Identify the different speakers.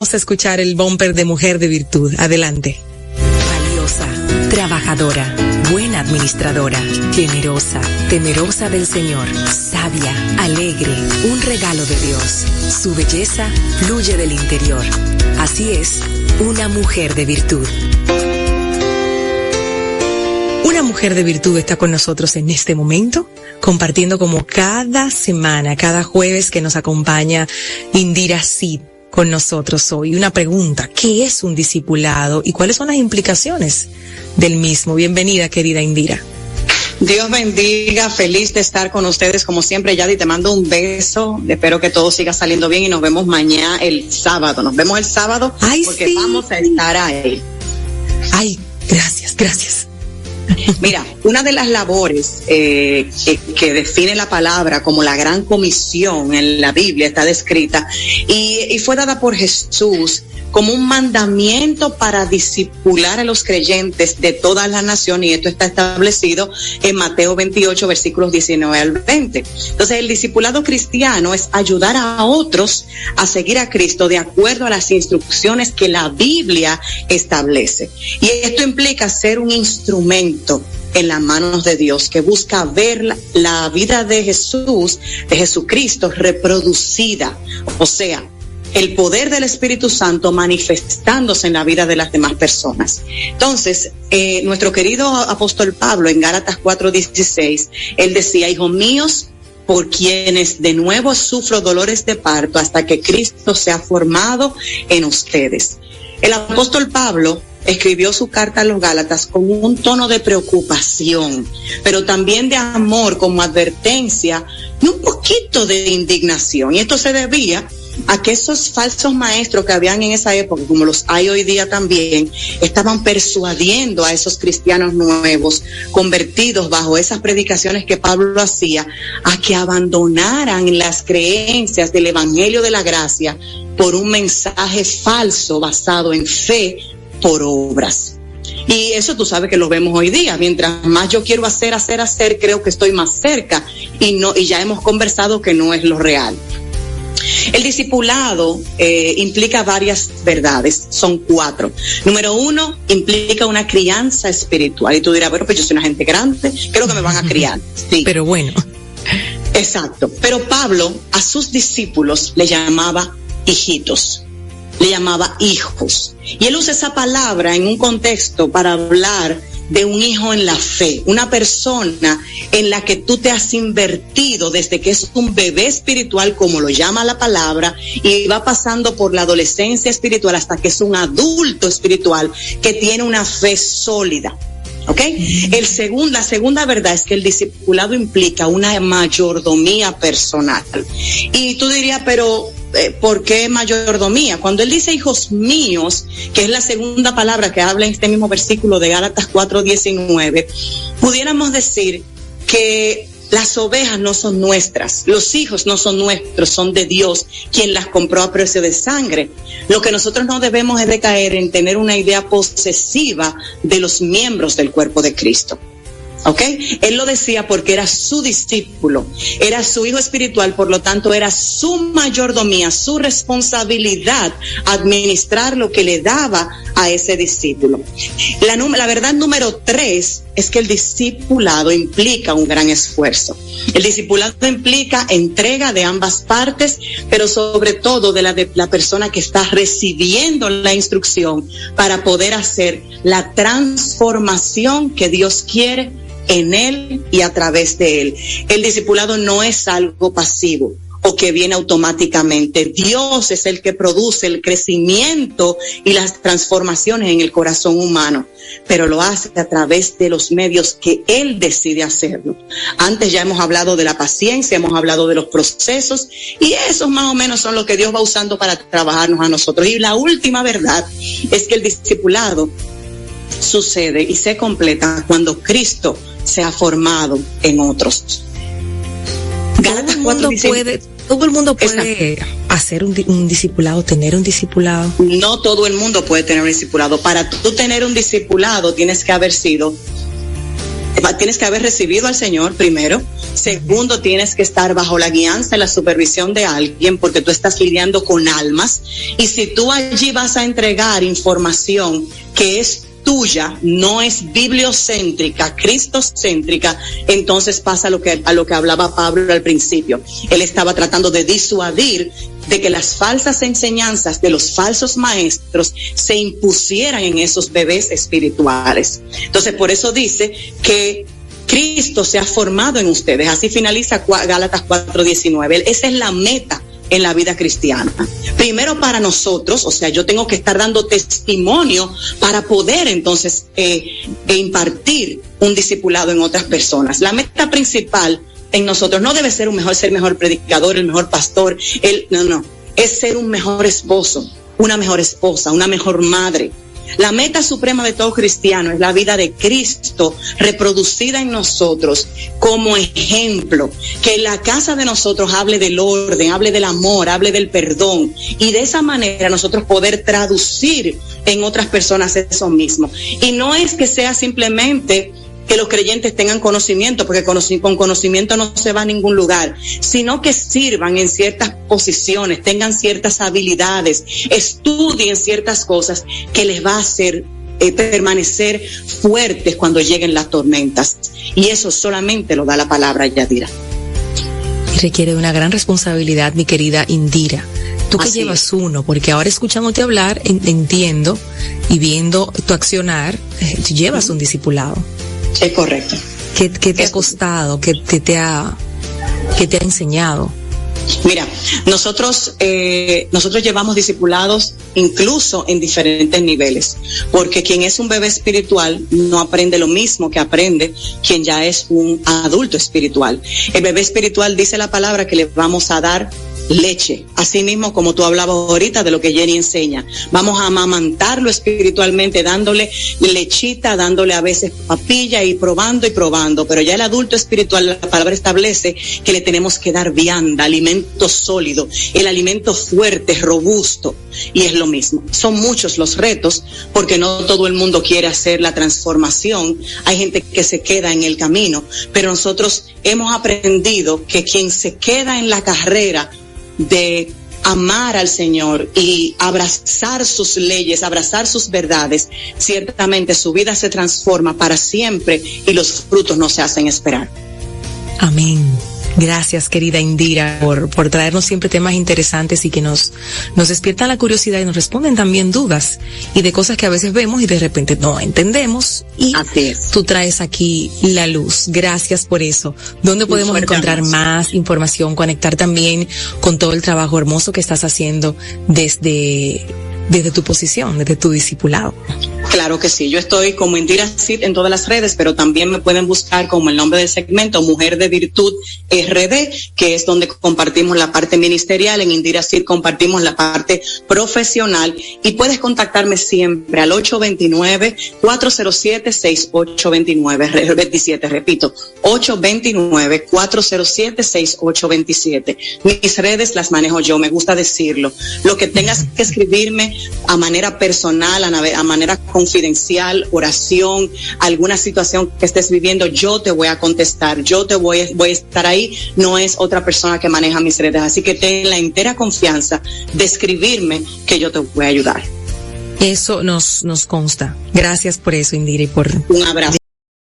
Speaker 1: Vamos a escuchar el bumper de Mujer de Virtud. Adelante.
Speaker 2: Valiosa, trabajadora, buena administradora, generosa, temerosa del Señor, sabia, alegre, un regalo de Dios. Su belleza fluye del interior. Así es, una mujer de virtud.
Speaker 1: Una mujer de virtud está con nosotros en este momento, compartiendo como cada semana, cada jueves que nos acompaña Indira Cid con nosotros hoy. Una pregunta: ¿qué es un discipulado y cuáles son las implicaciones del mismo? Bienvenida, querida Indira.
Speaker 3: Dios bendiga, feliz de estar con ustedes como siempre, Yadi, te mando un beso, espero que todo siga saliendo bien y nos vemos mañana el sábado,
Speaker 1: Ay,
Speaker 3: porque
Speaker 1: sí,
Speaker 3: vamos a estar ahí.
Speaker 1: Ay, gracias.
Speaker 3: Mira, una de las labores que define la palabra como la gran comisión en la Biblia está descrita y fue dada por Jesús como un mandamiento para discipular a los creyentes de todas las naciones, y esto está establecido en Mateo 28, versículos 19 al 20. Entonces, el discipulado cristiano es ayudar a otros a seguir a Cristo de acuerdo a las instrucciones que la Biblia establece. Y esto implica ser un instrumento en las manos de Dios que busca ver la vida de Jesús, de Jesucristo, reproducida, o sea, el poder del Espíritu Santo manifestándose en la vida de las demás personas. Entonces, nuestro querido apóstol Pablo en Gálatas 4:16, él decía: hijos míos, por quienes de nuevo sufro dolores de parto hasta que Cristo sea formado en ustedes. El apóstol Pablo escribió su carta a los Gálatas con un tono de preocupación, pero también de amor como advertencia y un poquito de indignación. Y esto se debía a que esos falsos maestros que habían en esa época, como los hay hoy día también, estaban persuadiendo a esos cristianos nuevos, convertidos bajo esas predicaciones que Pablo hacía, a que abandonaran las creencias del Evangelio de la Gracia por un mensaje falso basado en fe por obras. Y eso tú sabes que lo vemos hoy día. Mientras más yo quiero hacer, creo que estoy más cerca, y ya hemos conversado que no es lo real. El discipulado implica varias verdades, son 4. Número 1, implica una crianza espiritual. Y tú dirás, bueno, pues yo soy una gente grande, creo que me van a criar. Sí.
Speaker 1: Pero bueno.
Speaker 3: Exacto. Pero Pablo a sus discípulos le llamaba hijitos, le llamaba hijos. Y él usa esa palabra en un contexto para hablar de un hijo en la fe, una persona en la que tú te has invertido desde que es un bebé espiritual, como lo llama la palabra, y va pasando por la adolescencia espiritual hasta que es un adulto espiritual que tiene una fe sólida. ¿Ok? La segunda verdad es que el discipulado implica una mayordomía personal. Y tú dirías, pero ¿por qué mayordomía? Cuando él dice hijos míos, que es la segunda palabra que habla en este mismo versículo de Gálatas 4:19, pudiéramos decir que las ovejas no son nuestras, los hijos no son nuestros, son de Dios, quien las compró a precio de sangre. Lo que nosotros no debemos es de caer en tener una idea posesiva de los miembros del cuerpo de Cristo. ¿Ok? Él lo decía porque era su discípulo, era su hijo espiritual, por lo tanto era su mayordomía, su responsabilidad administrar lo que le daba a ese discípulo. La verdad número 3 es que el discipulado implica un gran esfuerzo. El discipulado implica entrega de ambas partes, pero sobre todo de la persona que está recibiendo la instrucción para poder hacer la transformación que Dios quiere en él y a través de él. El discipulado no es algo pasivo o que viene automáticamente. Dios es el que produce el crecimiento y las transformaciones en el corazón humano, pero lo hace a través de los medios que él decide hacerlo. Antes ya hemos hablado de la paciencia, hemos hablado de los procesos, y esos más o menos son los que Dios va usando para trabajarnos a nosotros. Y la última verdad es que el discipulado sucede y se completa cuando Cristo se ha formado en otros.
Speaker 1: Todo el mundo puede hacer un discipulado, tener un discipulado.
Speaker 3: No todo el mundo puede tener un discipulado. Para tú tener un discipulado tienes que haber sido Tienes que haber recibido al Señor primero. Segundo, tienes que estar bajo la guianza y la supervisión de alguien, porque tú estás lidiando con almas. Y si tú allí vas a entregar información que es tuya, no es bibliocéntrica, cristocéntrica, entonces pasa a lo que hablaba Pablo al principio. Él estaba tratando de disuadir de que las falsas enseñanzas de los falsos maestros se impusieran en esos bebés espirituales. Entonces, por eso dice que Cristo se ha formado en ustedes. Así finaliza Gálatas 4:19. Esa es la meta en la vida cristiana. Primero para nosotros, o sea, yo tengo que estar dando testimonio para poder entonces impartir un discipulado en otras personas. La meta principal en nosotros no debe ser ser mejor predicador, el mejor pastor, no, es ser un mejor esposo, una mejor esposa, una mejor madre. La meta suprema de todo cristiano es la vida de Cristo reproducida en nosotros como ejemplo, que la casa de nosotros hable del orden, hable del amor, hable del perdón, y de esa manera nosotros poder traducir en otras personas eso mismo. Y no es que sea simplemente que los creyentes tengan conocimiento, porque con conocimiento no se va a ningún lugar, sino que sirvan en ciertas posiciones, tengan ciertas habilidades, estudien ciertas cosas que les va a hacer permanecer fuertes cuando lleguen las tormentas. Y eso solamente lo da la palabra, Yadira.
Speaker 1: Y requiere de una gran responsabilidad, mi querida Indira. Tú que llevas uno, porque ahora escuchándote hablar, entiendo, y viendo tu accionar, tú llevas un discipulado.
Speaker 3: Es correcto.
Speaker 1: ¿Qué te ha costado? ¿Qué te ha enseñado?
Speaker 3: Mira, nosotros llevamos discipulados incluso en diferentes niveles, porque quien es un bebé espiritual no aprende lo mismo que aprende quien ya es un adulto espiritual. El bebé espiritual, dice la palabra, que le vamos a dar leche, así mismo como tú hablabas ahorita de lo que Jenny enseña. Vamos a amamantarlo espiritualmente, dándole lechita, dándole a veces papilla y probando, pero ya el adulto espiritual, la palabra establece que le tenemos que dar vianda, alimento sólido, el alimento fuerte, robusto, y es lo mismo. Son muchos los retos, porque no todo el mundo quiere hacer la transformación, hay gente que se queda en el camino, pero nosotros hemos aprendido que quien se queda en la carrera de amar al Señor y abrazar sus leyes, abrazar sus verdades, ciertamente su vida se transforma para siempre y los frutos no se hacen esperar.
Speaker 1: Amén. Gracias, querida Indira, por traernos siempre temas interesantes y que nos despiertan la curiosidad y nos responden también dudas y de cosas que a veces vemos y de repente no entendemos, y tú traes aquí la luz. Gracias por eso. ¿Dónde podemos encontrar más información, conectar también con todo el trabajo hermoso que estás haciendo desde tu posición, desde tu discipulado?
Speaker 3: Claro que sí, yo estoy como Indira Cid en todas las redes, pero también me pueden buscar como el nombre del segmento Mujer de Virtud RD, que es donde compartimos la parte ministerial. En Indira Cid compartimos la parte profesional, y puedes contactarme siempre al 829-407-6829, repito, 829-407-6827. Mis redes las manejo yo, me gusta decirlo. Lo que tengas que escribirme a manera personal, a manera confidencial, oración, alguna situación que estés viviendo, yo te voy a contestar, yo te voy a estar ahí, no es otra persona que maneja mis redes, así que ten la entera confianza de escribirme, que yo te voy a ayudar.
Speaker 1: Eso nos consta. Gracias por eso, Indira, y por
Speaker 3: un abrazo.